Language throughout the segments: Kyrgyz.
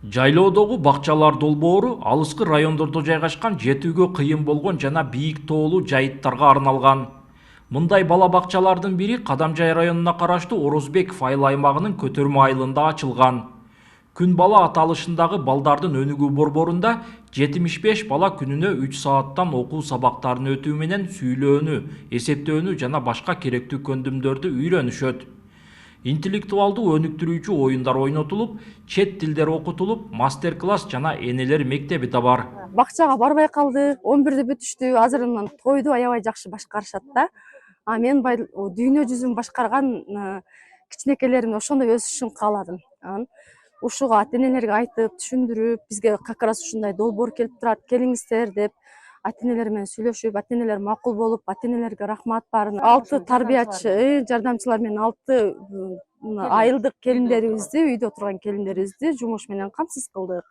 Жайлоодогу бакчалар долбоору алыскы райондордо жайгашкан жетүүгө кыйын болгон жана бийик тоолуу жайыттарга арналган. Мындай бала бакчалардын бири Кадамжай районуна караштуу Орозбеков айыл аймагынын Көтөрмө айылында ачылган. Күн бала аталышындагы балдардын өнүгүү борборунда 75 бала күнүнө 3 сааттан окуу сабактарын өтүү менен сүйлөөнү, эсептөөнү жана башка керектүү көндүмдөрдү үйрөнүшөт. Интеллектуалдуу өнүктүрүүчү оюндар ойнотулуп, чет тилдер окутулуп, мастер-класс жана энелер мектеби да бар. Бакчага барбай калды, 11-де бүтүштү, азыр мына тойду аябай жакшы башкарышат да. Мен дүйнө жүзүн башкарган кичинекелерим ошондой өсүшүн кааладым. Ушуга ата-энелерге айтып, түшүндүрүп, бизге как раз ушундай долбоор келип турат, келиңиздер деп ата-энелер менен сүйлөшүп, ата-энелер макул болуп, ата-энелерге рахмат баарын. 6 тарбиячы, жардамчылар менен 6 айылдык келиндерибизди, үйдө отурган келиндерибизди жумуш менен камсыз кылдык.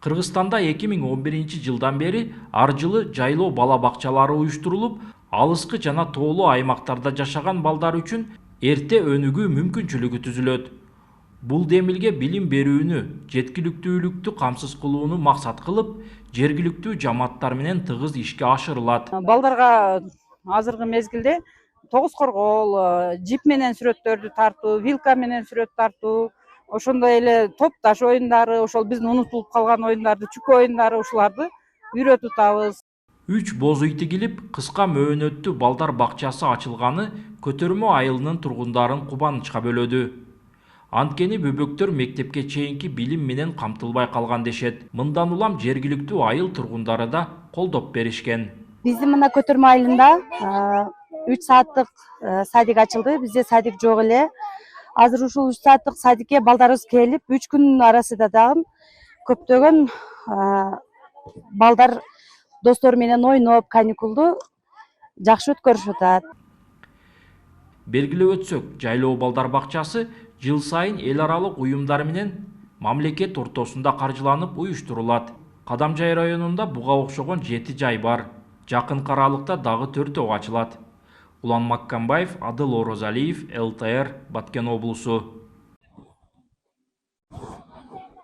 Кыргызстанда 2011-жылдан бери ар жылы жайлоо бала бакчалары уюштурулуп, алыскы жана тоолуу аймактарда жашаган балдар үчүн эрте өнүгүү мүмкүнчүлүгү түзүлөт. Бул демилге билим берүүнү, жеткиликтүүлүктү камсыз кылууну максат кылып, жергиликтүү жамааттар менен тыгыз ишке ашырылат. Балдарга азыркы мезгилде тогуз коргоол, жип менен сүрөттөрдү тартуу, вилка менен сүрөт тартуу, ошондой эле топ таш оюндары, ошол биздин унутулуп калган оюндарды, чүкө оюндары ушуларды үйрөтүп атабыз. 3 боз үй тигилип, кыска мөөнөттүү балдар бакчасы ачылганы Көтөрмө айылынын тургундарын кубанычка бөлөдү. Анткени бөбөктөр мектепке чейинки билим менен камтылбай калган дешет. Мындан улам жергиликтүү айыл тургундары да колдоп беришкен. Биздин мына Көтөрмө айылында 3 сааттык садик ачылды. Бизде садик жок эле. Азыр ушул 3 сааттык садикке балдарыбыз келип, 3 күн арасында дагы көптөгөн балдар достору менен ойноп, каникулду жакшы өткөрүшүп атат. Белгилеп өтсөк, жайлоо балдар бакчасы жыл сайын эл аралык уюмдар менен мамлекет ортосунда каржыланып уюштурулат. Кадамжай районунда буга окшогон 7 жай бар. Жакын аралыкта дагы 4 ачылат. Улан Маккамбаев, Адыл Орозалиев, ЛТР, Баткен облусу.